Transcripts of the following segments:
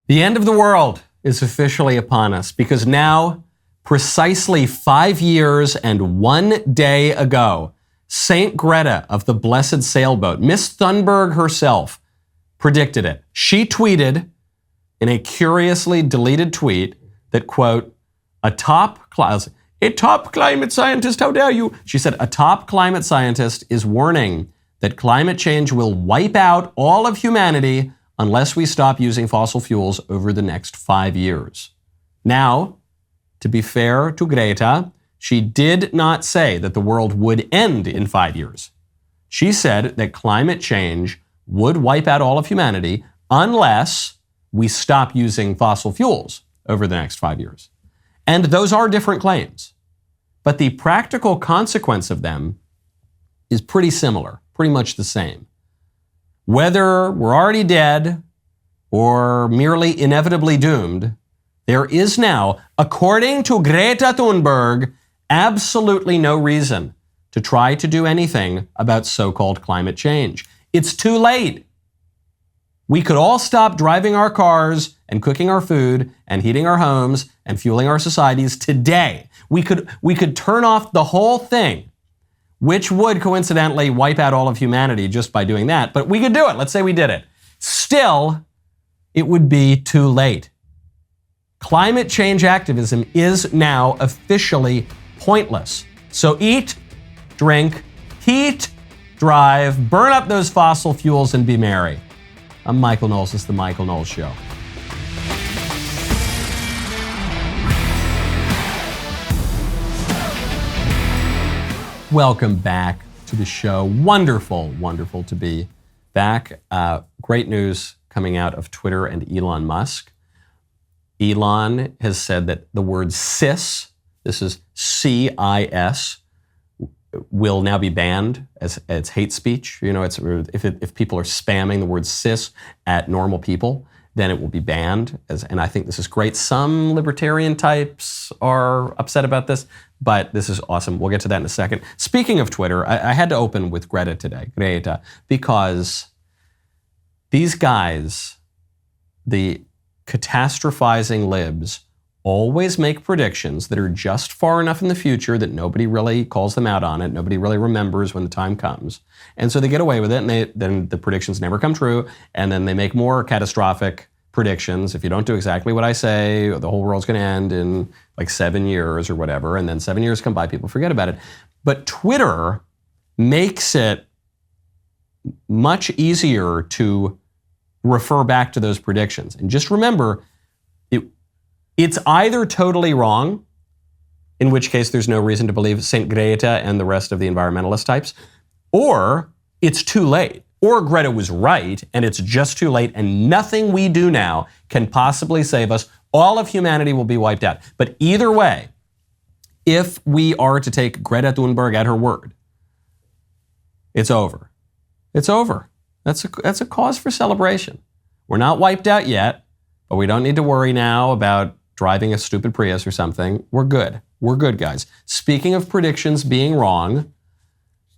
The end of the world is officially upon us because now, precisely 5 years and 1 day ago, Saint Greta of the Blessed Sailboat, Miss Thunberg herself, predicted it. She tweeted in a curiously deleted tweet that, quote, a top climate scientist, how dare you? She said, a top climate scientist is warning that climate change will wipe out all of humanity unless we stop using fossil fuels over the next 5 years. Now, to be fair to Greta, she did not say that the world would end in 5 years. She said that climate change would wipe out all of humanity unless we stop using fossil fuels over the next 5 years. And those are different claims. But the practical consequence of them is pretty similar, pretty much the same. Whether we're already dead or merely inevitably doomed, there is now, according to Greta Thunberg, absolutely no reason to try to do anything about so-called climate change. It's too late. We could all stop driving our cars and cooking our food and heating our homes and fueling our societies today. We could turn off the whole thing, which would coincidentally wipe out all of humanity just by doing that. But we could do it. Let's say we did it. Still, it would be too late. Climate change activism is now officially pointless. So eat, drink, heat, drive, burn up those fossil fuels, and be merry. I'm Michael Knowles. This is The Michael Knowles Show. Welcome back to the show. Wonderful, wonderful to be back. Great news coming out of Twitter and Elon Musk. Elon has said that the word cis, this is CIS, will now be banned as hate speech. You know, if people are spamming the word cis at normal people, then it will be banned. And I think this is great. Some libertarian types are upset about this, but this is awesome. We'll get to that in a second. Speaking of Twitter, I had to open with Greta, because these guys, the catastrophizing libs, always make predictions that are just far enough in the future that nobody really calls them out on it. Nobody really remembers when the time comes. And so they get away with it, and then the predictions never come true, and then they make more catastrophic predictions. If you don't do exactly what I say, the whole world's going to end in like 7 years or whatever, and then 7 years come by, people forget about it. But Twitter makes it much easier to refer back to those predictions. And just remember, it's either totally wrong, in which case there's no reason to believe Saint Greta and the rest of the environmentalist types, or it's too late, or Greta was right and it's just too late and nothing we do now can possibly save us. All of humanity will be wiped out. But either way, if we are to take Greta Thunberg at her word, it's over. It's over. That's a cause for celebration. We're not wiped out yet, but we don't need to worry now about driving a stupid Prius or something. We're good. We're good, guys. Speaking of predictions being wrong,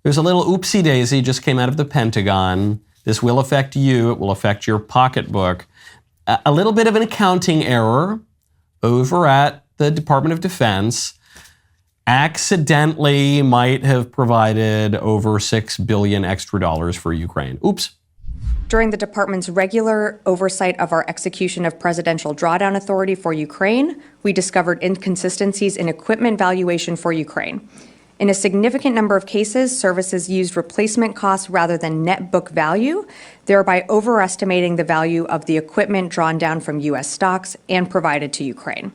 there's a little oopsie daisy just came out of the Pentagon. This will affect you. It will affect your pocketbook. A little bit of an accounting error over at the Department of Defense accidentally might have provided over $6 billion extra dollars for Ukraine. Oops. During the department's regular oversight of our execution of Presidential Drawdown Authority for Ukraine, we discovered inconsistencies in equipment valuation for Ukraine. In a significant number of cases, services used replacement costs rather than net book value, thereby overestimating the value of the equipment drawn down from U.S. stocks and provided to Ukraine.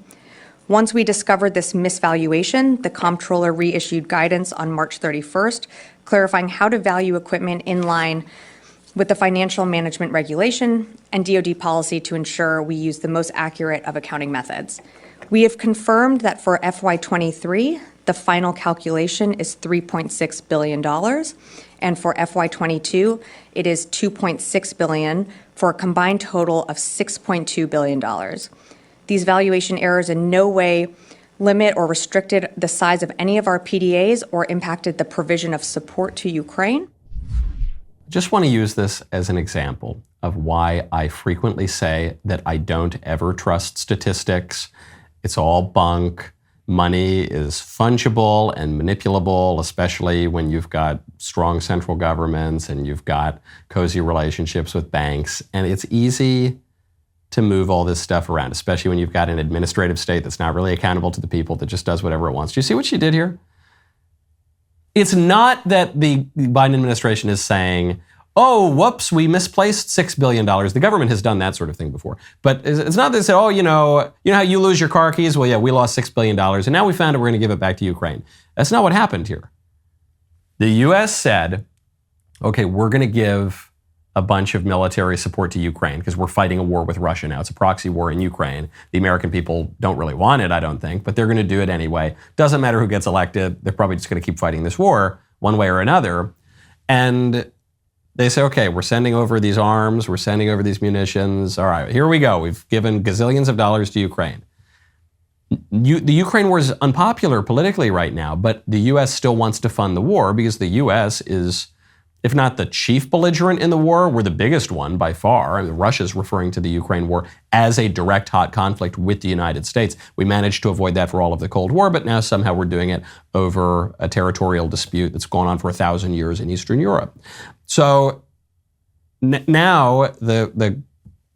Once we discovered this misvaluation, the comptroller reissued guidance on March 31st, clarifying how to value equipment in line with the Financial Management Regulation and DoD policy to ensure we use the most accurate of accounting methods. We have confirmed that for FY23, the final calculation is $3.6 billion, and for FY22, it is $2.6 billion, for a combined total of $6.2 billion. These valuation errors in no way limit or restricted the size of any of our PDAs or impacted the provision of support to Ukraine. Just want to use this as an example. of why I frequently say that I don't ever trust statistics. It's all bunk. Money is fungible and manipulable, especially when you've got strong central governments and you've got cozy relationships with banks. And it's easy to move all this stuff around, especially when you've got an administrative state that's not really accountable to the people, that just does whatever it wants. Do you see what she did here? It's not that the Biden administration is saying, oh, whoops, we misplaced $6 billion. The government has done that sort of thing before. But it's not that they say, oh, you know how you lose your car keys? Well, yeah, we lost $6 billion, and now we found it, we're going to give it back to Ukraine. That's not what happened here. The U.S. said, okay, we're going to give a bunch of military support to Ukraine because we're fighting a war with Russia now. It's a proxy war in Ukraine. The American people don't really want it, I don't think, but they're going to do it anyway. Doesn't matter who gets elected. They're probably just going to keep fighting this war one way or another. And they say, okay, we're sending over these arms. We're sending over these munitions. All right, here we go. We've given gazillions of dollars to Ukraine. The Ukraine war is unpopular politically right now, but the U.S. still wants to fund the war because the U.S. is, if not the chief belligerent in the war, we're the biggest one by far. I mean, Russia's referring to the Ukraine war as a direct hot conflict with the United States. We managed to avoid that for all of the Cold War, but now somehow we're doing it over a territorial dispute that's gone on for 1,000 years in Eastern Europe. So now the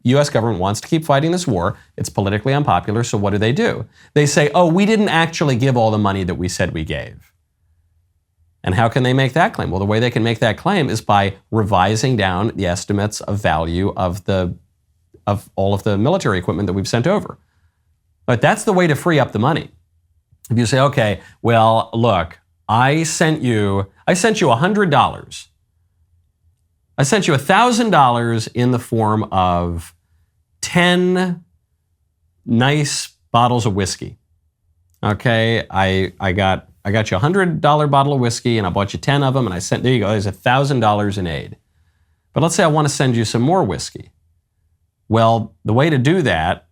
U.S. government wants to keep fighting this war. It's politically unpopular, so what do? They say, oh, we didn't actually give all the money that we said we gave. And how can they make that claim? Well, the way they can make that claim is by revising down the estimates of value of all of the military equipment that we've sent over. But that's the way to free up the money. If you say, okay, well, look, I sent you $100. I sent you $1,000 in the form of 10 nice bottles of whiskey. Okay, I got you a $100 bottle of whiskey and I bought you 10 of them and there you go, there's $1,000 in aid. But let's say I want to send you some more whiskey. Well, the way to do that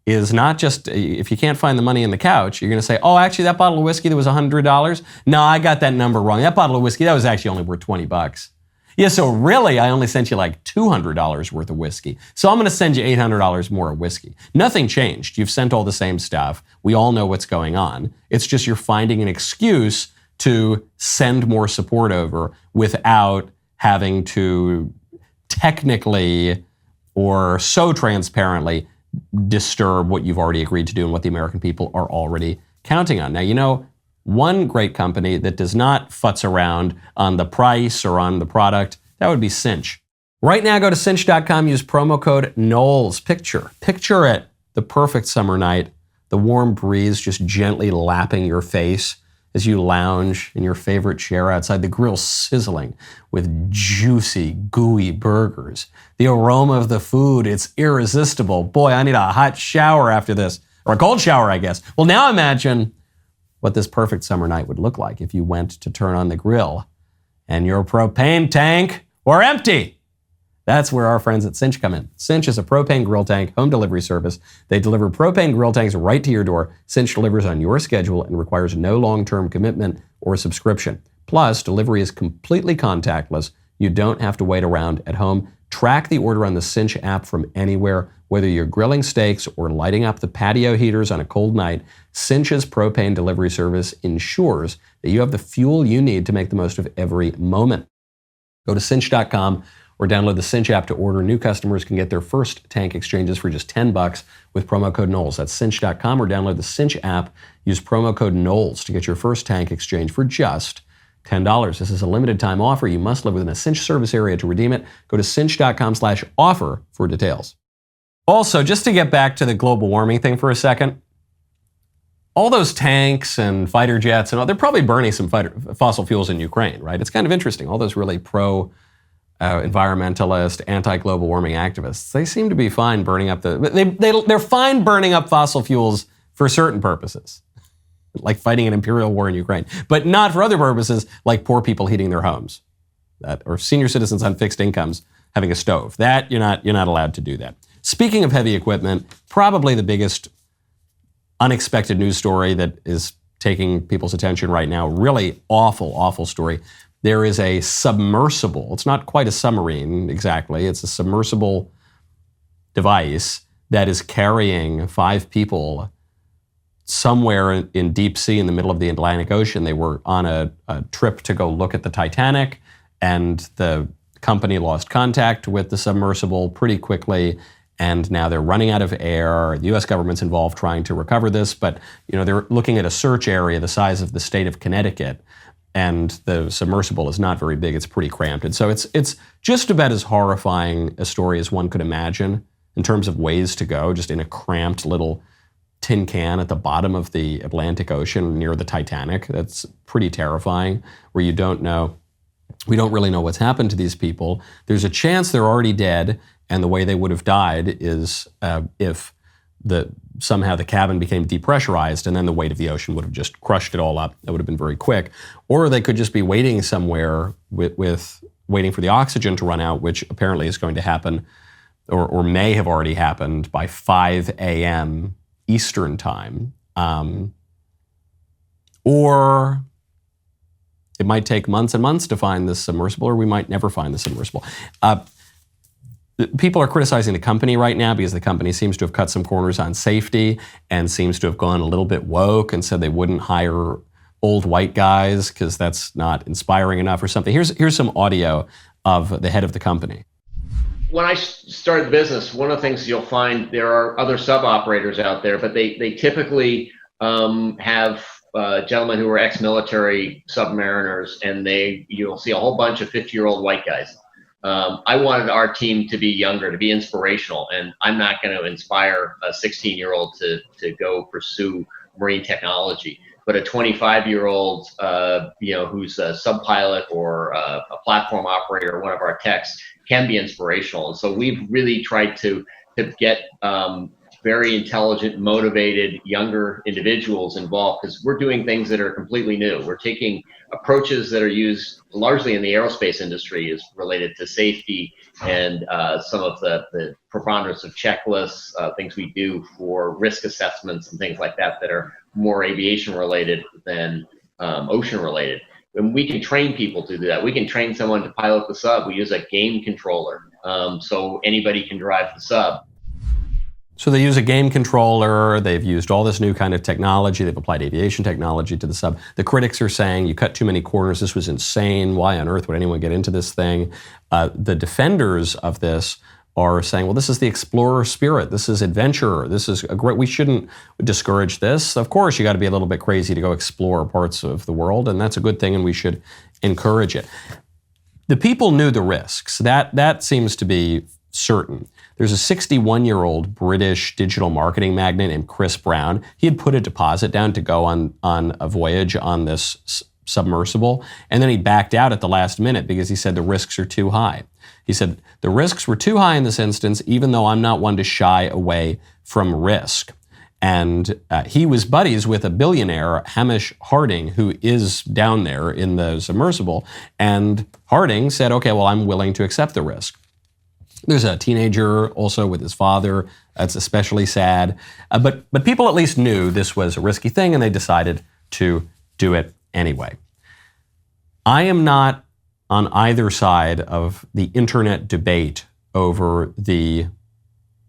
is not just, if you can't find the money in the couch, you're going to say, oh, actually that bottle of whiskey that was $100? No, I got that number wrong. That bottle of whiskey, that was actually only worth $20. Yeah, so really, I only sent you like $200 worth of whiskey. So I'm going to send you $800 more of whiskey. Nothing changed. You've sent all the same stuff. We all know what's going on. It's just you're finding an excuse to send more support over without having to technically or so transparently disturb what you've already agreed to do and what the American people are already counting on. Now, you know, one great company that does not futz around on the price or on the product, that would be Cinch. Right now, go to cinch.com, use promo code Knowles. Picture it, the perfect summer night, the warm breeze just gently lapping your face as you lounge in your favorite chair outside, the grill sizzling with juicy, gooey burgers. The aroma of the food, it's irresistible. Boy, I need a hot shower after this, or a cold shower, I guess. Well, now imagine what this perfect summer night would look like if you went to turn on the grill and your propane tank were empty. That's where our friends at Cinch come in. Cinch is a propane grill tank home delivery service. They deliver propane grill tanks right to your door. Cinch delivers on your schedule and requires no long-term commitment or subscription. Plus, delivery is completely contactless. You don't have to wait around at home. Track the order on the Cinch app from anywhere. Whether you're grilling steaks or lighting up the patio heaters on a cold night, Cinch's propane delivery service ensures that you have the fuel you need to make the most of every moment. Go to cinch.com or download the Cinch app to order. New customers can get their first tank exchanges for just $10 with promo code Knowles. That's cinch.com or download the Cinch app. Use promo code Knowles to get your first tank exchange for just $10. This is a limited time offer. You must live within a Cinch service area to redeem it. Go to cinch.com/offer for details. Also, just to get back to the global warming thing for a second, all those tanks and fighter jets and all, they're probably burning some fossil fuels in Ukraine, right? It's kind of interesting. All those really environmentalist, anti-global warming activists, they seem to be fine burning up they're fine burning up fossil fuels for certain purposes, like fighting an imperial war in Ukraine, but not for other purposes like poor people heating their homes, or senior citizens on fixed incomes having a stove. That you're not allowed to do that. Speaking of heavy equipment, probably the biggest unexpected news story that is taking people's attention right now, really awful, awful story. there is a submersible. It's not quite a submarine exactly. It's a submersible device that is carrying 5 people somewhere in deep sea in the middle of the Atlantic Ocean. They were on a trip to go look at the Titanic, and the company lost contact with the submersible pretty quickly, and now they're running out of air. The U.S. government's involved trying to recover this, but they're looking at a search area the size of the state of Connecticut, and the submersible is not very big. It's pretty cramped. And so it's just about as horrifying a story as one could imagine in terms of ways to go, just in a cramped little tin can at the bottom of the Atlantic Ocean near the Titanic. That's pretty terrifying, where we don't really know what's happened to these people. There's a chance they're already dead, and the way they would have died is if somehow the cabin became depressurized, and then the weight of the ocean would have just crushed it all up. That would have been very quick. Or they could just be waiting somewhere waiting for the oxygen to run out, which apparently is going to happen, or may have already happened by 5 a.m. Eastern time. Or it might take months and months to find this submersible, or we might never find the submersible. People are criticizing the company right now because the company seems to have cut some corners on safety and seems to have gone a little bit woke and said they wouldn't hire old white guys because that's not inspiring enough or something. Here's some audio of the head of the company. When I started the business, one of the things you'll find, there are other sub-operators out there, but they typically have gentlemen who are ex-military submariners, and you'll see a whole bunch of 50-year-old white guys. I wanted our team to be younger, to be inspirational, and I'm not going to inspire a 16-year-old to go pursue marine technology. But a 25-year-old, who's a sub-pilot or a platform operator or one of our techs can be inspirational. And so we've really tried to get very intelligent, motivated, younger individuals involved, because we're doing things that are completely new. We're taking approaches that are used largely in the aerospace industry, is related to safety and some of the preponderance of checklists, things we do for risk assessments and things like that are more aviation related than ocean related. And we can train people to do that. We can train someone to pilot the sub. We use a game controller, so anybody can drive the sub. So they use a game controller. They've used all this new kind of technology. They've applied aviation technology to the sub. The critics are saying, you cut too many corners. This was insane. Why on earth would anyone get into this thing? The defenders of this are saying, well, this is the explorer spirit. This is adventure. This is we shouldn't discourage this. Of course, you got to be a little bit crazy to go explore parts of the world, and that's a good thing, and we should encourage it. The people knew the risks. That seems to be certain. There's a 61-year-old British digital marketing magnate named Chris Brown. He had put a deposit down to go on a voyage on this submersible, and then he backed out at the last minute because he said the risks are too high. He said, the risks were too high in this instance, even though I'm not one to shy away from risk. And he was buddies with a billionaire, Hamish Harding, who is down there in the submersible. And Harding said, okay, well, I'm willing to accept the risk. There's a teenager also with his father. That's especially sad. But people at least knew this was a risky thing, and they decided to do it anyway. I am not on either side of the internet debate over the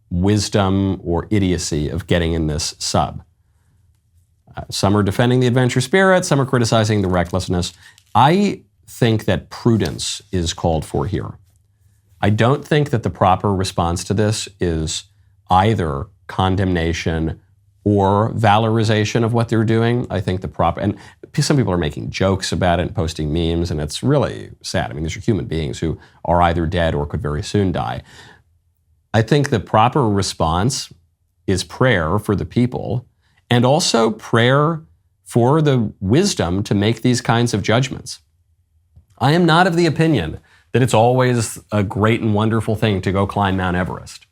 wisdom or idiocy of getting in this sub. Some are defending the adventure spirit, some are criticizing the recklessness. I think that prudence is called for here. I don't think that the proper response to this is either condemnation or valorization of what they're doing. I think and some people are making jokes about it and posting memes, and it's really sad. I mean, these are human beings who are either dead or could very soon die. I think the proper response is prayer for the people, and also prayer for the wisdom to make these kinds of judgments. I am not of the opinion that it's always a great and wonderful thing to go climb Mount Everest.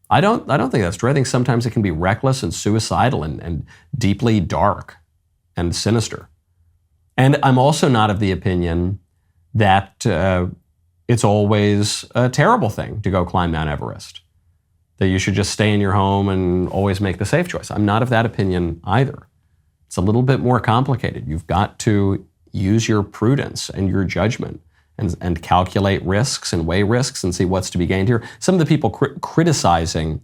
I don't think that's true. I think sometimes it can be reckless and suicidal and deeply dark and sinister. And I'm also not of the opinion that it's always a terrible thing to go climb Mount Everest, that you should just stay in your home and always make the safe choice. I'm not of that opinion either. It's a little bit more complicated. You've got to use your prudence and your judgment and calculate risks and weigh risks and see what's to be gained here. Some of the people criticizing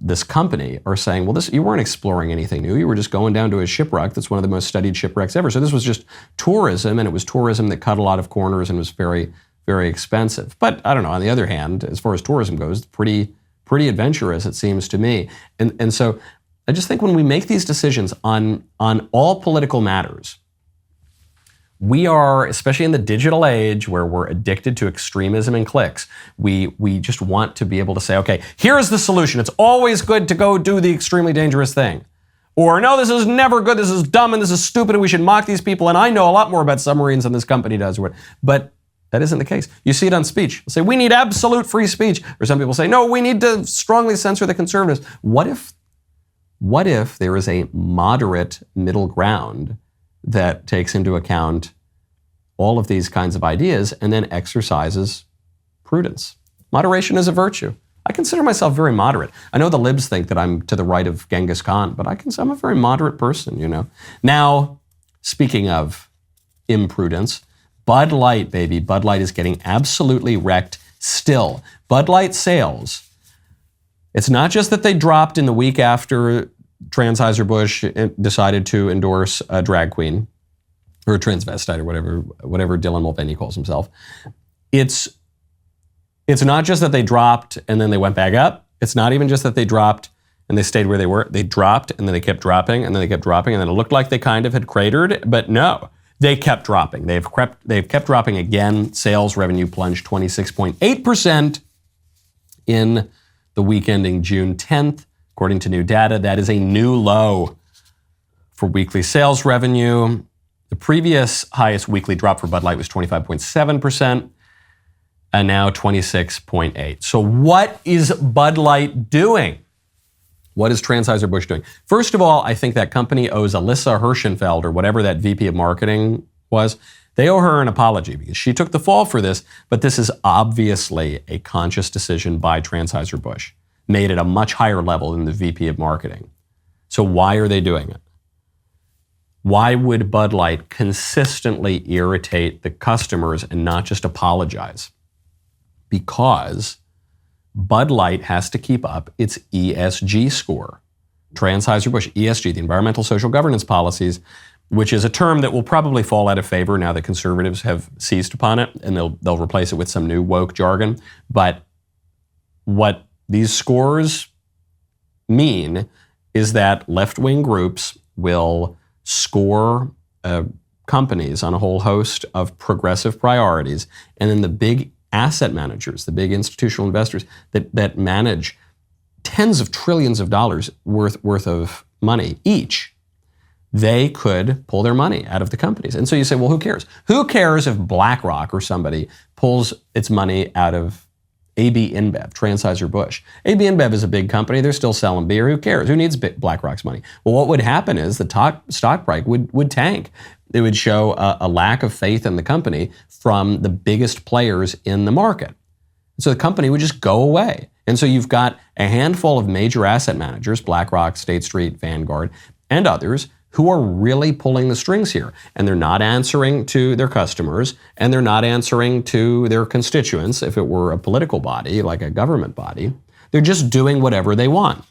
this company are saying, well, you weren't exploring anything new. You were just going down to a shipwreck that's one of the most studied shipwrecks ever. So this was just tourism, and it was tourism that cut a lot of corners and was very, very expensive. But I don't know, on the other hand, as far as tourism goes, pretty adventurous, it seems to me. And so I just think when we make these decisions on all political matters, we are, especially in the digital age where we're addicted to extremism and clicks, we just want to be able to say, okay, here's the solution. It's always good to go do the extremely dangerous thing. Or no, this is never good, this is dumb, and this is stupid, and we should mock these people, and I know a lot more about submarines than this company does. But that isn't the case. You see it on speech. They'll say, we need absolute free speech. Or some people say, no, we need to strongly censor the conservatives. What if there is a moderate middle ground that takes into account all of these kinds of ideas and then exercises prudence? Moderation is a virtue. I consider myself very moderate. I know the libs think that I'm to the right of Genghis Khan, but I'm a very moderate person, you know. Now, speaking of imprudence, Bud Light, baby. Bud Light is getting absolutely wrecked still. Bud Light sales, it's not just that they dropped in the week after Anheuser-Busch decided to endorse a drag queen, or a transvestite, or whatever Dylan Mulvaney calls himself. It's not just that they dropped and then they went back up. It's not even just that they dropped and they stayed where they were. They dropped and then they kept dropping and then they kept dropping and then it looked like they kind of had cratered, but no, they kept dropping. They've kept dropping again. Sales revenue plunged 26.8% in the week ending June 10th. According to new data, that is a new low for weekly sales revenue. The previous highest weekly drop for Bud Light was 25.7%, and now 26.8%. So what is Bud Light doing? What is Anheuser-Busch doing? First of all, I think that company owes Alyssa Hirschenfeld, or whatever that VP of marketing was, they owe her an apology because she took the fall for this, but this is obviously a conscious decision by Anheuser-Busch, made at a much higher level than the VP of marketing. So why are they doing it? Why would Bud Light consistently irritate the customers and not just apologize? Because Bud Light has to keep up its ESG score. Anheuser-Busch, ESG, the environmental social governance policies, which is a term that will probably fall out of favor now that conservatives have seized upon it, and they'll replace it with some new woke jargon. But what these scores mean is that left-wing groups will score companies on a whole host of progressive priorities, and then the big asset managers, the big institutional investors that manage tens of trillions of dollars worth of money each, they could pull their money out of the companies. And so you say, well, who cares? Who cares if BlackRock or somebody pulls its money out of AB InBev, Anheuser-Busch? AB InBev is a big company. They're still selling beer. Who cares? Who needs BlackRock's money? Well, what would happen is the stock price would tank. It would show a lack of faith in the company from the biggest players in the market. So the company would just go away. And so you've got a handful of major asset managers, BlackRock, State Street, Vanguard, and others, who are really pulling the strings here. And they're not answering to their customers, and they're not answering to their constituents if it were a political body, like a government body. They're just doing whatever they want.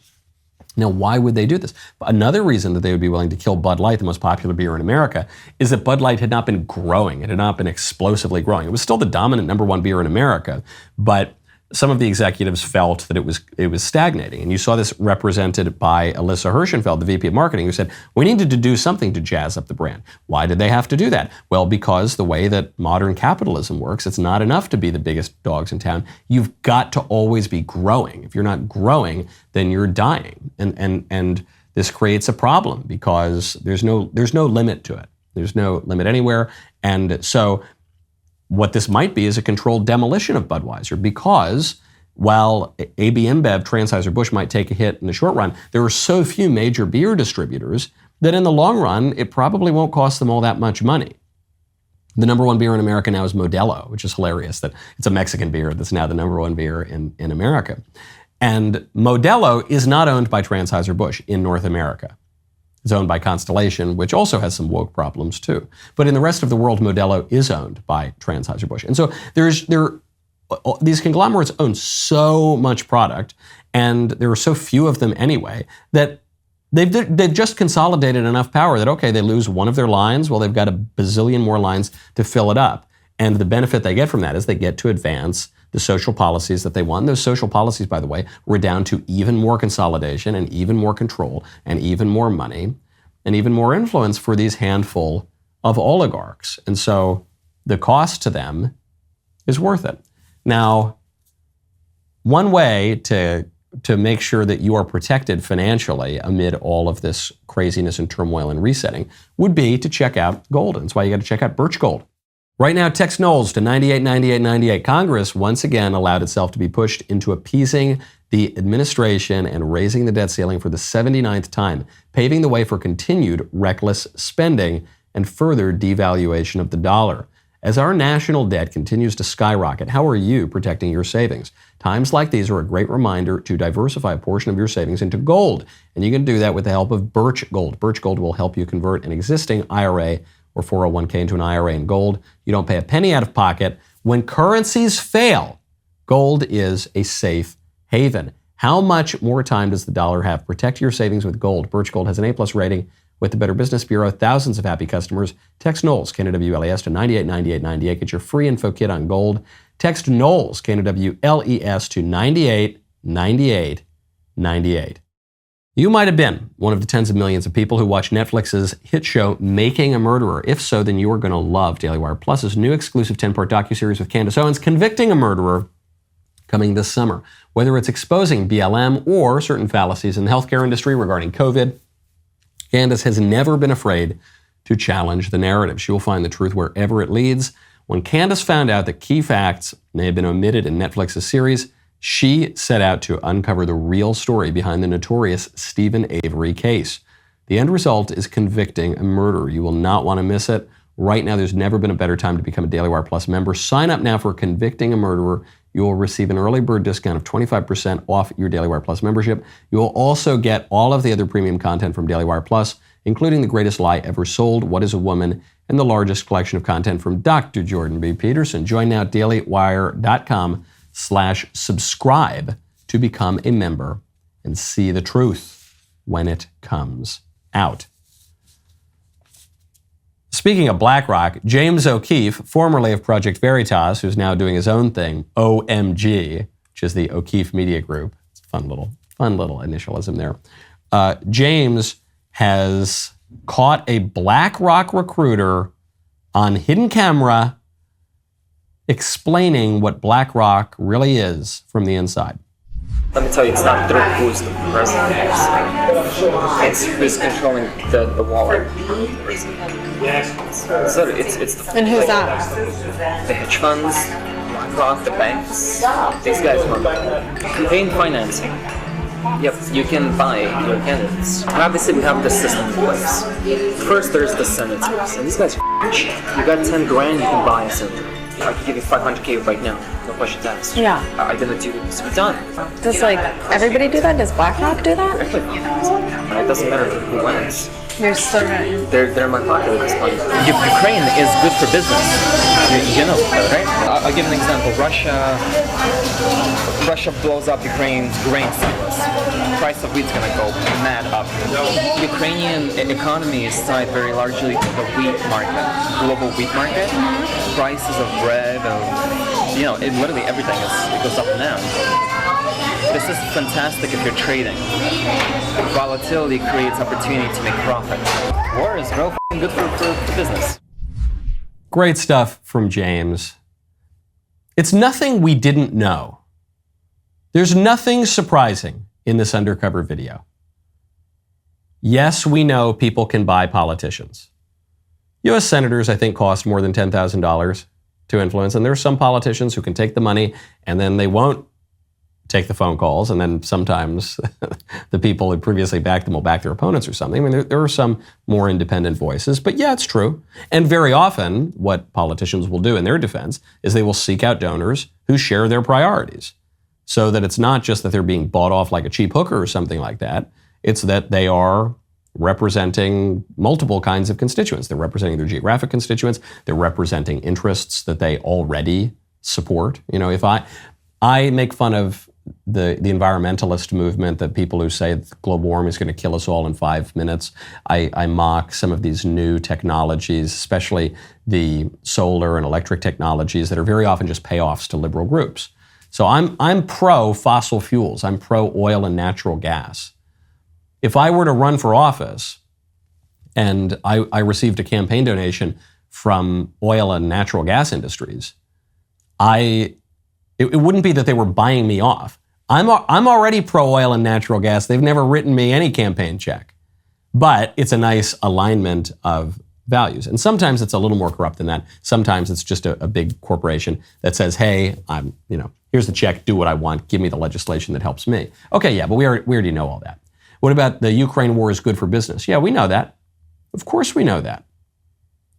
Now, why would they do this? Another reason that they would be willing to kill Bud Light, the most popular beer in America, is that Bud Light had not been growing. It had not been explosively growing. It was still the dominant number one beer in America, but some of the executives felt that it was stagnating. And you saw this represented by Alyssa Hirschenfeld, the VP of marketing, who said, we needed to do something to jazz up the brand. Why did they have to do that? Well, because the way that modern capitalism works, it's not enough to be the biggest dogs in town. You've got to always be growing. If you're not growing, then you're dying. And this creates a problem because there's no limit to it. There's no limit anywhere. And so what this might be is a controlled demolition of Budweiser, because while AB InBev, Anheuser-Busch might take a hit in the short run, there are so few major beer distributors that in the long run, it probably won't cost them all that much money. The number one beer in America now is Modelo, which is hilarious that it's a Mexican beer that's now the number one beer in America. And Modelo is not owned by Anheuser-Busch in North America. It's owned by Constellation, which also has some woke problems too. But in the rest of the world, Modelo is owned by Anheuser-Busch. And so these conglomerates own so much product, and there are so few of them anyway, that they've just consolidated enough power that, okay, they lose one of their lines, well, they've got a bazillion more lines to fill it up. And the benefit they get from that is they get to advance the social policies that they want. Those social policies, by the way, were down to even more consolidation and even more control and even more money and even more influence for these handful of oligarchs. And so the cost to them is worth it. Now, one way to make sure that you are protected financially amid all of this craziness and turmoil and resetting would be to check out gold. And that's why you got to check out Birch Gold. Right now, text Knowles to 989898. Congress once again allowed itself to be pushed into appeasing the administration and raising the debt ceiling for the 79th time, paving the way for continued reckless spending and further devaluation of the dollar. As our national debt continues to skyrocket, how are you protecting your savings? Times like these are a great reminder to diversify a portion of your savings into gold. And you can do that with the help of Birch Gold. Birch Gold will help you convert an existing IRA or 401k into an IRA in gold. You don't pay a penny out of pocket. When currencies fail, gold is a safe haven. How much more time does the dollar have? Protect your savings with gold. Birch Gold has an A+ rating with the Better Business Bureau. Thousands of happy customers. Text Knowles, KNWLES, to 989898. Get your free info kit on gold. Text Knowles, KNWLES, to 989898. You might have been one of the tens of millions of people who watch Netflix's hit show Making a Murderer. If so, then you are going to love DailyWire Plus's new exclusive 10-part docuseries with Candace Owens, Convicting a Murderer, coming this summer. Whether it's exposing BLM or certain fallacies in the healthcare industry regarding COVID, Candace has never been afraid to challenge the narrative. She will find the truth wherever it leads. When Candace found out that key facts may have been omitted in Netflix's series, she set out to uncover the real story behind the notorious Stephen Avery case. The end result is Convicting a Murderer. You will not want to miss it. Right now, there's never been a better time to become a Daily Wire Plus member. Sign up now for Convicting a Murderer. You will receive an early bird discount of 25% off your Daily Wire Plus membership. You will also get all of the other premium content from Daily Wire Plus, including The Greatest Lie Ever Sold, What is a Woman, and the largest collection of content from Dr. Jordan B. Peterson. Join now at dailywire.com/subscribe to become a member and see the truth when it comes out. Speaking of BlackRock, James O'Keefe, formerly of Project Veritas, who's now doing his own thing, OMG, which is the O'Keefe Media Group. It's a fun little initialism there. James has caught a BlackRock recruiter on hidden camera explaining what BlackRock really is from the inside. Let me tell you, it's not through who's the president. It's who's controlling the wallet. So it's And who's that? the hedge funds, BlackRock, the banks. These guys run campaign financing. Yep, you can buy your candidates. Obviously, we have the system in place. First, there's the senators, and these guys are cheap. You got 10 grand, you can buy a senator. I can give you 500K right now, no questions asked. Yeah. I'm gonna do this. We're done. Does everybody do that? Does BlackRock do that? It doesn't matter who wins. You're so right. They're in my pocket at this point. Ukraine is good for business. You know that, right? I'll give an example. Russia blows up Ukraine's grain silos. Price of wheat's gonna go mad up. Ukrainian economy is tied very largely to the wheat market, global wheat market. Prices of bread, literally everything it goes up and down. This is fantastic if you're trading. Volatility creates opportunity to make profit. War is real good for business. Great stuff from James. It's nothing we didn't know. There's nothing surprising in this undercover video. Yes, we know people can buy politicians. U.S. senators, I think, cost more than $10,000 to influence, and there are some politicians who can take the money and then they won't take the phone calls, and then sometimes the people who previously backed them will back their opponents or something. I mean, there are some more independent voices, but yeah, it's true. And very often, what politicians will do in their defense is they will seek out donors who share their priorities, so that it's not just that they're being bought off like a cheap hooker or something like that. It's that they are representing multiple kinds of constituents. They're representing their geographic constituents. They're representing interests that they already support. You know, if I make fun of the environmentalist movement, that people who say that global warming is going to kill us all in 5 minutes. I mock some of these new technologies, especially the solar and electric technologies that are very often just payoffs to liberal groups. So I'm pro fossil fuels. I'm pro oil and natural gas. If I were to run for office and I received a campaign donation from oil and natural gas industries, it wouldn't be that they were buying me off. I'm already pro oil and natural gas. They've never written me any campaign check. But it's a nice alignment of values. And sometimes it's a little more corrupt than that. Sometimes it's just a big corporation that says, hey, here's the check, do what I want, give me the legislation that helps me. Okay, yeah, but we already know all that. What about the Ukraine war is good for business? Yeah, we know that. Of course we know that.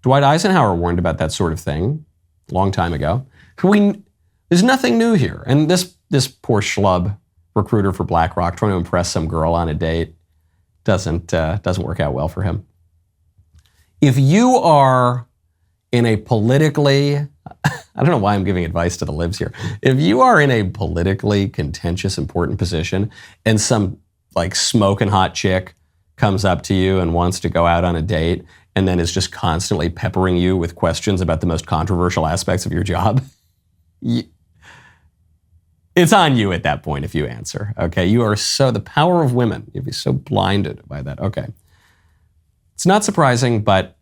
Dwight Eisenhower warned about that sort of thing a long time ago. There's nothing new here. And this poor schlub recruiter for BlackRock trying to impress some girl on a date doesn't work out well for him. If you are in a politically, I don't know why I'm giving advice to the libs here. If you are in a politically contentious, important position and some like smoking hot chick comes up to you and wants to go out on a date and then is just constantly peppering you with questions about the most controversial aspects of your job, it's on you at that point if you answer, okay? You are the power of women, you'd be so blinded by that, okay. It's not surprising, but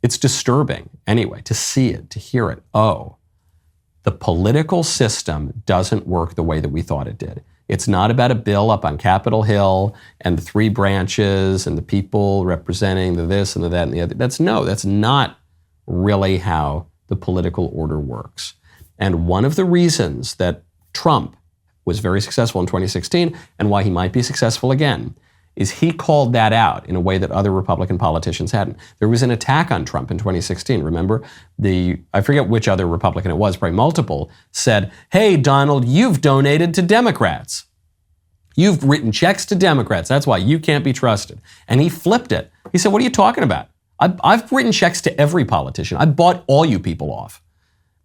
it's disturbing anyway, to see it, to hear it. Oh, the political system doesn't work the way that we thought it did. It's not about a bill up on Capitol Hill and the 3 branches and the people representing the this and the that and the other. That's not really how the political order works. And one of the reasons that Trump was very successful in 2016 and why he might be successful again is he called that out in a way that other Republican politicians hadn't. There was an attack on Trump in 2016. Remember, I forget which other Republican it was, probably multiple, said, hey, Donald, you've donated to Democrats. You've written checks to Democrats. That's why you can't be trusted. And he flipped it. He said, what are you talking about? I've written checks to every politician. I bought all you people off.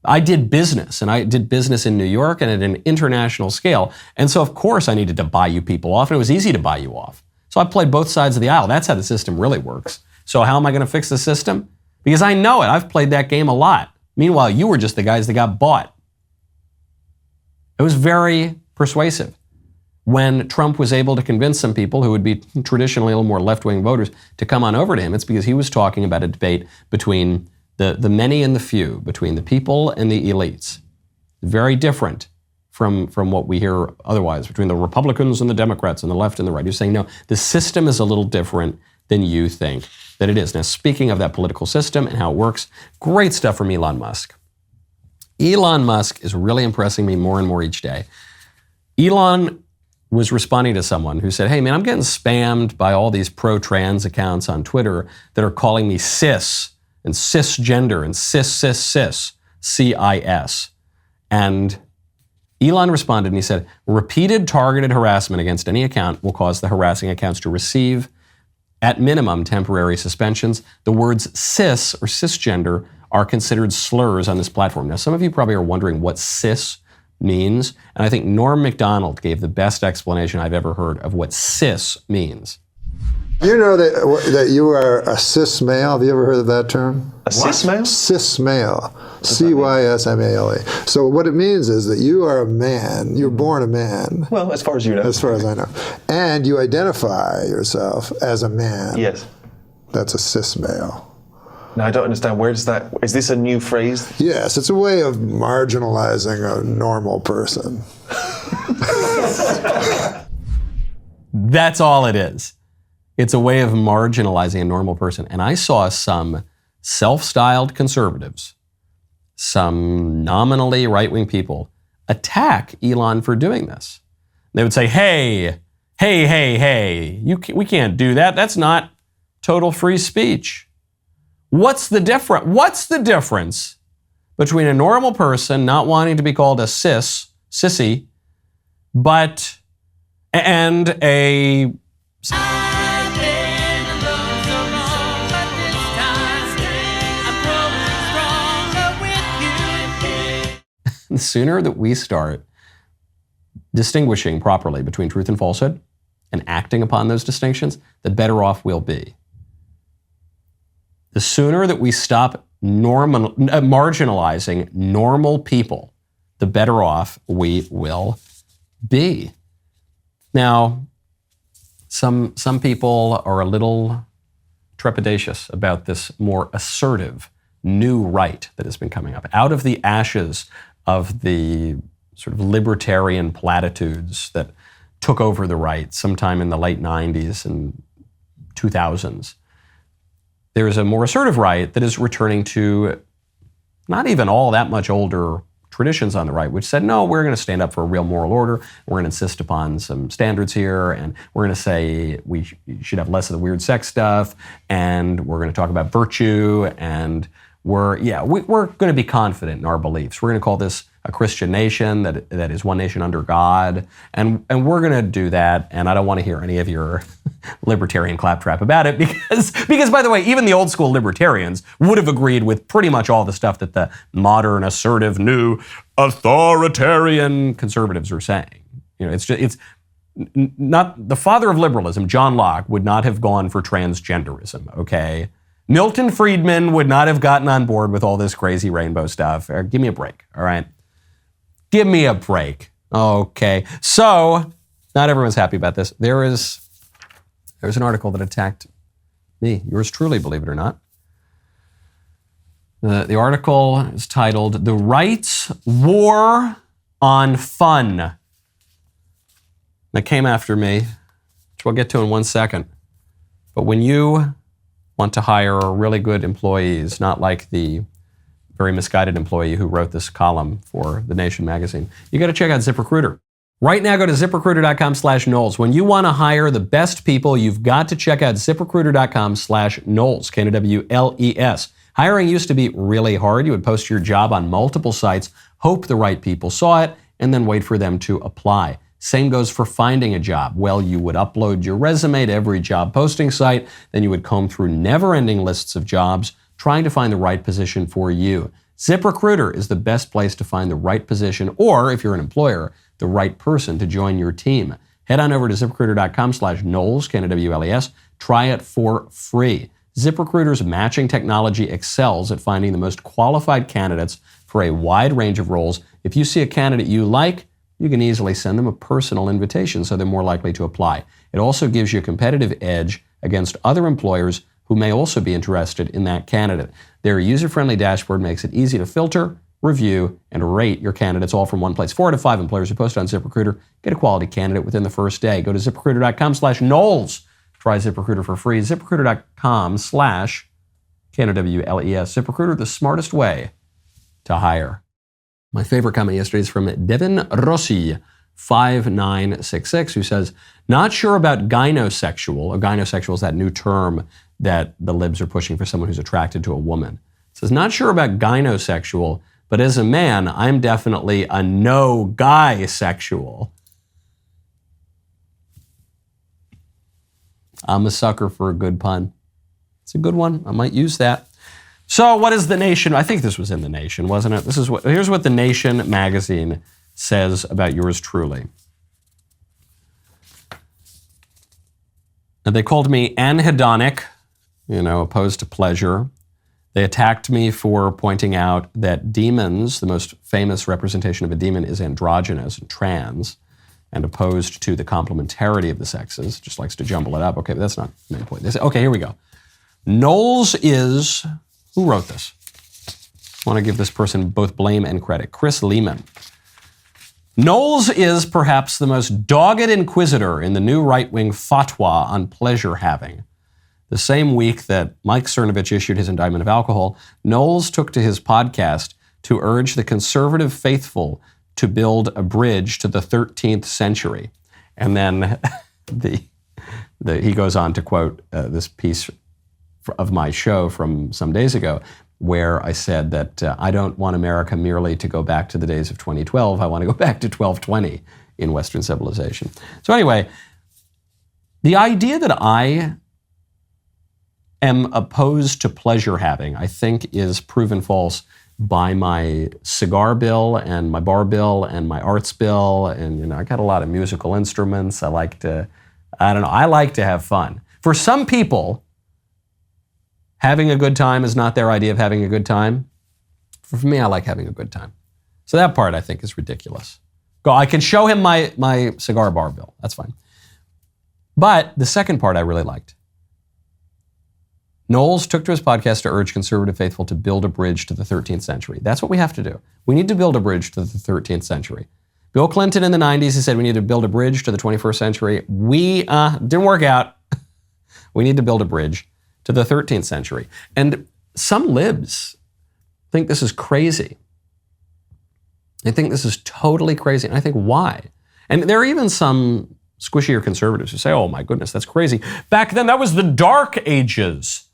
I did business, and I did business in New York and at an international scale. And so, of course, I needed to buy you people off, and it was easy to buy you off. So I played both sides of the aisle. That's how the system really works. So how am I going to fix the system? Because I know it. I've played that game a lot. Meanwhile, you were just the guys that got bought. It was very persuasive. When Trump was able to convince some people who would be traditionally a little more left-wing voters to come on over to him, it's because he was talking about a debate between the many and the few, between the people and the elites. Very different from what we hear otherwise, between the Republicans and the Democrats and the left and the right. You're saying, no, the system is a little different than you think that it is. Now, speaking of that political system and how it works, great stuff from Elon Musk. Elon Musk is really impressing me more and more each day. Elon was responding to someone who said, hey, man, I'm getting spammed by all these pro-trans accounts on Twitter that are calling me cis and cisgender and cis, CIS. And Elon responded and he said, repeated targeted harassment against any account will cause the harassing accounts to receive, at minimum, temporary suspensions. The words cis or cisgender are considered slurs on this platform. Now, some of you probably are wondering what cis means, and I think Norm Macdonald gave the best explanation I've ever heard of what cis means. You know that you are a cis male. Have you ever heard of that term? A cis male? Cis male. CYSMALE. So what it means is that you are a man. You're born a man. Well, as far as you know. As far as I know. And you identify yourself as a man. Yes. That's a cis male. Now, I don't understand. Where does that... Is this a new phrase? Yes, it's a way of marginalizing a normal person. That's all it is. It's a way of marginalizing a normal person. And I saw some self-styled conservatives, some nominally right-wing people, attack Elon for doing this. They would say, hey, we can't do that. That's not total free speech. What's the difference between a normal person not wanting to be called a sissy, and a... the sooner that we start distinguishing properly between truth and falsehood and acting upon those distinctions, the better off we'll be. The sooner that we stop marginalizing normal people, the better off we will be. Now, some people are a little trepidatious about this more assertive new right that has been coming up. Out of the ashes of the sort of libertarian platitudes that took over the right sometime in the late 90s and 2000s, there's a more assertive right that is returning to not even all that much older traditions on the right, which said, no, we're going to stand up for a real moral order. We're going to insist upon some standards here, and we're going to say we should have less of the weird sex stuff, and we're going to talk about virtue, and we're going to be confident in our beliefs. We're going to call this a Christian nation that is one nation under God, and we're going to do that. And I don't want to hear any of your libertarian claptrap about it because by the way, even the old school libertarians would have agreed with pretty much all the stuff that the modern, assertive, new, authoritarian conservatives are saying. You know, it's not the father of liberalism, John Locke, would not have gone for transgenderism. Okay. Milton Friedman would not have gotten on board with all this crazy rainbow stuff. Give me a break, all right? Give me a break. Okay, so not everyone's happy about this. There's an article that attacked me, yours truly, believe it or not. The article is titled, "The Right's War on Fun." That came after me, which we'll get to in 1 second. But when you want to hire really good employees, not like the very misguided employee who wrote this column for The Nation magazine, you got to check out ZipRecruiter. Right now, go to ZipRecruiter.com/Knowles. When you want to hire the best people, you've got to check out ZipRecruiter.com/Knowles, Knowles. Hiring used to be really hard. You would post your job on multiple sites, hope the right people saw it, and then wait for them to apply. Same goes for finding a job. Well, you would upload your resume to every job posting site, then you would comb through never-ending lists of jobs, trying to find the right position for you. ZipRecruiter is the best place to find the right position, or if you're an employer, the right person to join your team. Head on over to ZipRecruiter.com/Knowles, Knowles. Try it for free. ZipRecruiter's matching technology excels at finding the most qualified candidates for a wide range of roles. If you see a candidate you like, you can easily send them a personal invitation so they're more likely to apply. It also gives you a competitive edge against other employers who may also be interested in that candidate. Their user-friendly dashboard makes it easy to filter, review, and rate your candidates all from one place. 4 out of 5 employers who post on ZipRecruiter get a quality candidate within the first day. Go to ZipRecruiter.com/Knowles. Try ZipRecruiter for free. ZipRecruiter.com/Knowles. ZipRecruiter, the smartest way to hire. My favorite comment yesterday is from Devin Rossi, 5966, who says, not sure about gynosexual. A gynosexual is that new term that the libs are pushing for someone who's attracted to a woman. It says, not sure about gynosexual, but as a man, I'm definitely a no-guy sexual. I'm a sucker for a good pun. It's a good one. I might use that. So what is The Nation? I think this was in The Nation, wasn't it? Here's what The Nation magazine says about yours truly. Now, they called me anhedonic, opposed to pleasure. They attacked me for pointing out that demons, the most famous representation of a demon is androgynous and trans, and opposed to the complementarity of the sexes. Just likes to jumble it up. Okay, but that's not the main point. They say, okay, here we go. Knowles is... Who wrote this? I want to give this person both blame and credit. Chris Lehman. Knowles is perhaps the most dogged inquisitor in the new right-wing fatwa on pleasure having. The same week that Mike Cernovich issued his indictment of alcohol, Knowles took to his podcast to urge the conservative faithful to build a bridge to the 13th century. And then he goes on to quote this piece of my show from some days ago, where I said that I don't want America merely to go back to the days of 2012. I want to go back to 1220 in Western civilization. So anyway, the idea that I am opposed to pleasure having, I think, is proven false by my cigar bill and my bar bill and my arts bill. And, I got a lot of musical instruments. I like to have fun. For some people, having a good time is not their idea of having a good time. For me, I like having a good time. So that part I think is ridiculous. I can show him my cigar bar bill. That's fine. But the second part I really liked. Knowles took to his podcast to urge conservative faithful to build a bridge to the 13th century. That's what we have to do. We need to build a bridge to the 13th century. Bill Clinton in the 90s, he said we need to build a bridge to the 21st century. We didn't work out. We need to build a bridge to the 13th century. And some libs think this is crazy. They think this is totally crazy. And I think, why? And there are even some squishier conservatives who say, oh my goodness, that's crazy. Back then, that was the Dark Ages.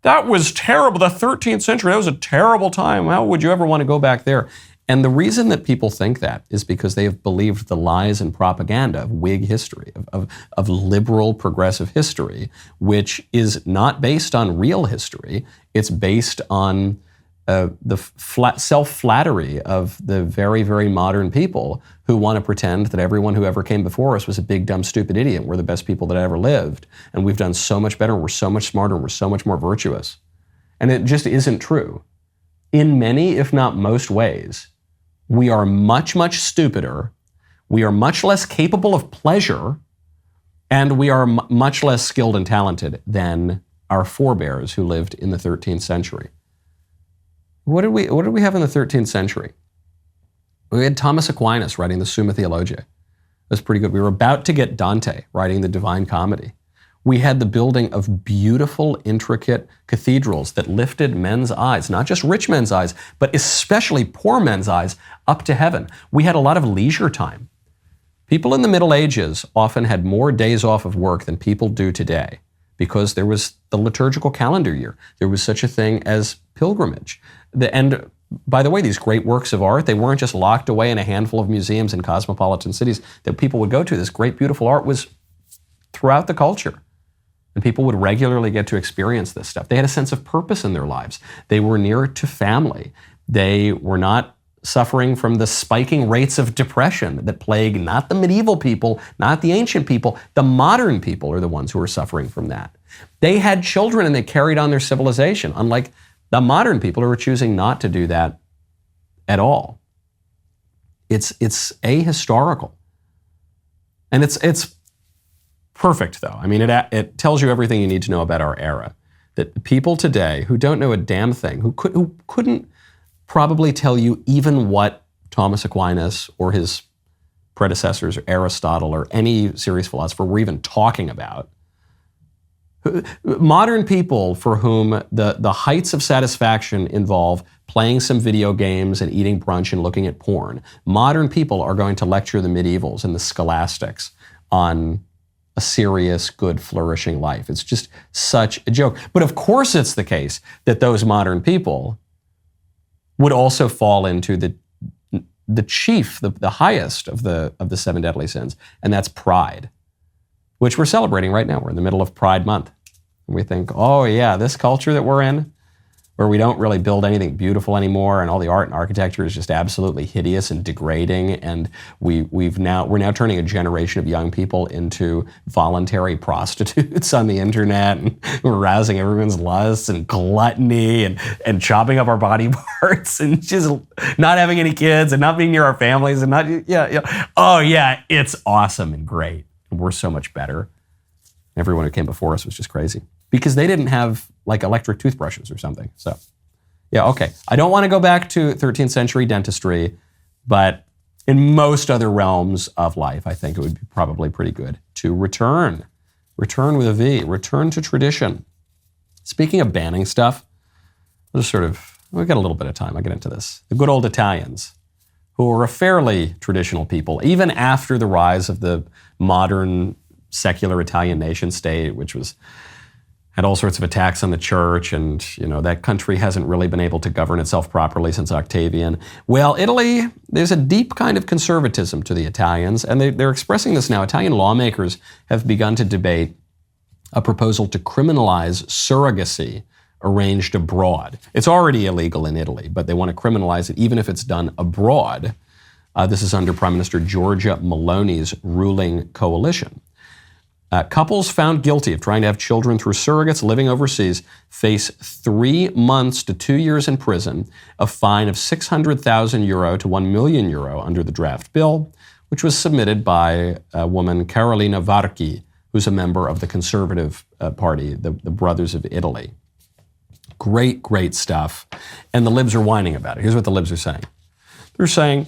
That was terrible. The 13th century, that was a terrible time. How would you ever want to go back there? And the reason that people think that is because they have believed the lies and propaganda of Whig history, of liberal progressive history, which is not based on real history. It's based on the self-flattery of the very, very modern people who want to pretend that everyone who ever came before us was a big, dumb, stupid idiot. We're the best people that ever lived. And we've done so much better, and we're so much smarter, and we're so much more virtuous. And it just isn't true. In many, if not most ways, we are much, much stupider. We are much less capable of pleasure, and we are much less skilled and talented than our forebears who lived in the 13th century. What did we have in the 13th century? We had Thomas Aquinas writing the Summa Theologiae. It was pretty good. We were about to get Dante writing the Divine Comedy. We had the building of beautiful, intricate cathedrals that lifted men's eyes, not just rich men's eyes, but especially poor men's eyes, up to heaven. We had a lot of leisure time. People in the Middle Ages often had more days off of work than people do today because there was the liturgical calendar year. There was such a thing as pilgrimage. And by the way, these great works of art, they weren't just locked away in a handful of museums in cosmopolitan cities that people would go to. This great, beautiful art was throughout the culture. And people would regularly get to experience this stuff. They had a sense of purpose in their lives. They were near to family. They were not suffering from the spiking rates of depression that plague not the medieval people, not the ancient people. The modern people are the ones who are suffering from that. They had children and they carried on their civilization, unlike the modern people who are choosing not to do that at all. It's ahistorical. And it's perfect, though. I mean, it tells you everything you need to know about our era. That people today who don't know a damn thing, who couldn't probably tell you even what Thomas Aquinas or his predecessors, or Aristotle, or any serious philosopher were even talking about. Modern people for whom the heights of satisfaction involve playing some video games and eating brunch and looking at porn. Modern people are going to lecture the medievals and the scholastics on a serious, good, flourishing life. It's just such a joke. But of course it's the case that those modern people would also fall into the chief, the highest of the seven deadly sins, and that's pride, which we're celebrating right now. We're in the middle of Pride Month. And we think, oh yeah, this culture that we're in, where we don't really build anything beautiful anymore, and all the art and architecture is just absolutely hideous and degrading, and we're now turning a generation of young people into voluntary prostitutes on the internet, and we're arousing everyone's lusts and gluttony and chopping up our body parts and just not having any kids and not being near our families and not oh yeah, it's awesome and great. We're so much better. Everyone who came before us was just crazy because they didn't have like electric toothbrushes or something. So yeah, okay. I don't want to go back to 13th century dentistry, but in most other realms of life, I think it would be probably pretty good to return with a V, return to tradition. Speaking of banning stuff, we've got a little bit of time. I'll get into this. The good old Italians, who were a fairly traditional people, even after the rise of the modern secular Italian nation state, which had all sorts of attacks on the church, and that country hasn't really been able to govern itself properly since Octavian. Well, Italy, there's a deep kind of conservatism to the Italians, and they're expressing this now. Italian lawmakers have begun to debate a proposal to criminalize surrogacy arranged abroad. It's already illegal in Italy, but they want to criminalize it even if it's done abroad. This is under Prime Minister Giorgia Meloni's ruling coalition. Couples found guilty of trying to have children through surrogates living overseas face 3 months to 2 years in prison, a fine of €600,000 to €1 million under the draft bill, which was submitted by a woman, Carolina Varchi, who's a member of the Conservative Party, the Brothers of Italy. Great, great stuff. And the libs are whining about it. Here's what the libs are saying. They're saying,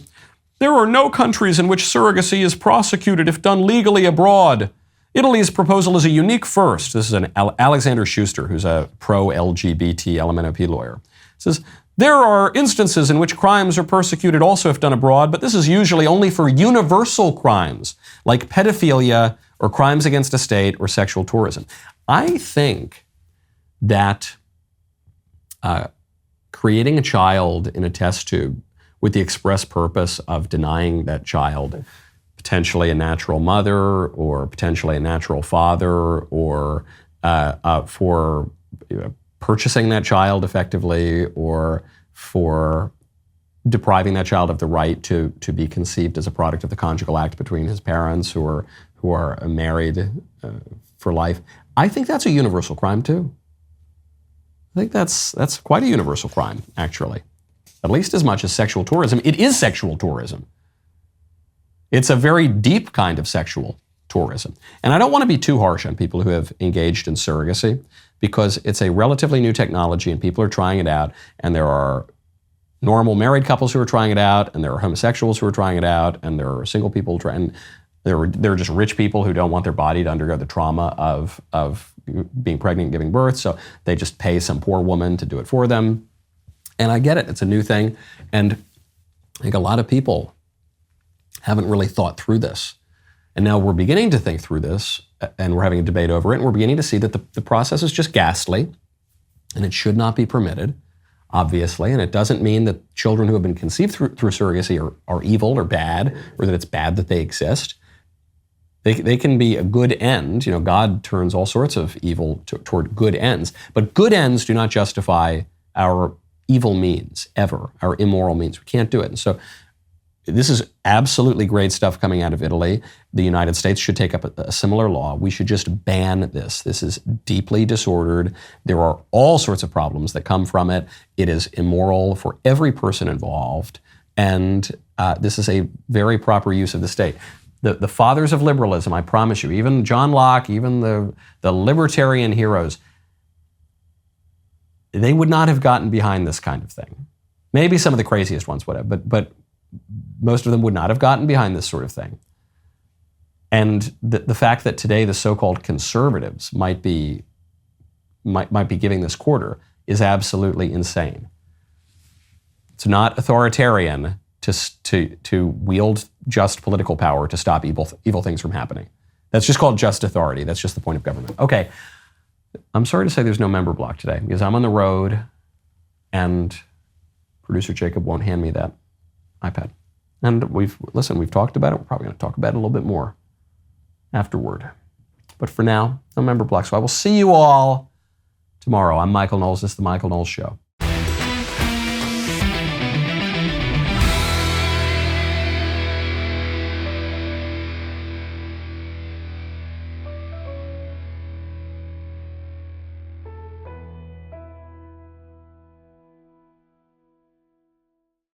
there are no countries in which surrogacy is prosecuted if done legally abroad. Italy's proposal is a unique first. This is an Alexander Schuster, who's a pro-LGBT LMNOP lawyer. Says, there are instances in which crimes are persecuted also if done abroad, but this is usually only for universal crimes, like pedophilia or crimes against a state or sexual tourism. I think that creating a child in a test tube with the express purpose of denying that child potentially a natural mother or potentially a natural father, or for purchasing that child effectively, or for depriving that child of the right to be conceived as a product of the conjugal act between his parents who are married for life. I think that's a universal crime too. I think that's quite a universal crime, actually. At least as much as sexual tourism. It is sexual tourism. It's a very deep kind of sexual tourism. And I don't want to be too harsh on people who have engaged in surrogacy, because it's a relatively new technology and people are trying it out, and there are normal married couples who are trying it out, and there are homosexuals who are trying it out, and there are single people trying. There are just rich people who don't want their body to undergo the trauma of being pregnant and giving birth, so they just pay some poor woman to do it for them. And I get it, it's a new thing, and I think a lot of people haven't really thought through this. And now we're beginning to think through this, and we're having a debate over it, and we're beginning to see that the process is just ghastly, and it should not be permitted, obviously, and it doesn't mean that children who have been conceived through surrogacy are evil or bad, or that it's bad that they exist. They can be a good end. You know, God turns all sorts of evil toward good ends, but good ends do not justify our evil means, ever, our immoral means. We can't do it. And so this is absolutely great stuff coming out of Italy. The United States should take up a similar law. We should just ban this. This is deeply disordered. There are all sorts of problems that come from it. It is immoral for every person involved. And this is a very proper use of the state. The fathers of liberalism, I promise you, even John Locke, even the libertarian heroes, they would not have gotten behind this kind of thing. Maybe some of the craziest ones would have, but most of them would not have gotten behind this sort of thing. And the fact that today the so-called conservatives might be giving this quarter is absolutely insane. It's not authoritarian to wield just political power to stop evil things from happening. That's just called just authority. That's just the point of government. Okay, I'm sorry to say there's no member block today because I'm on the road and producer Jacob won't hand me that iPad. And we've talked about it. We're probably going to talk about it a little bit more afterward. But for now, no member block. So I will see you all tomorrow. I'm Michael Knowles. This is The Michael Knowles Show.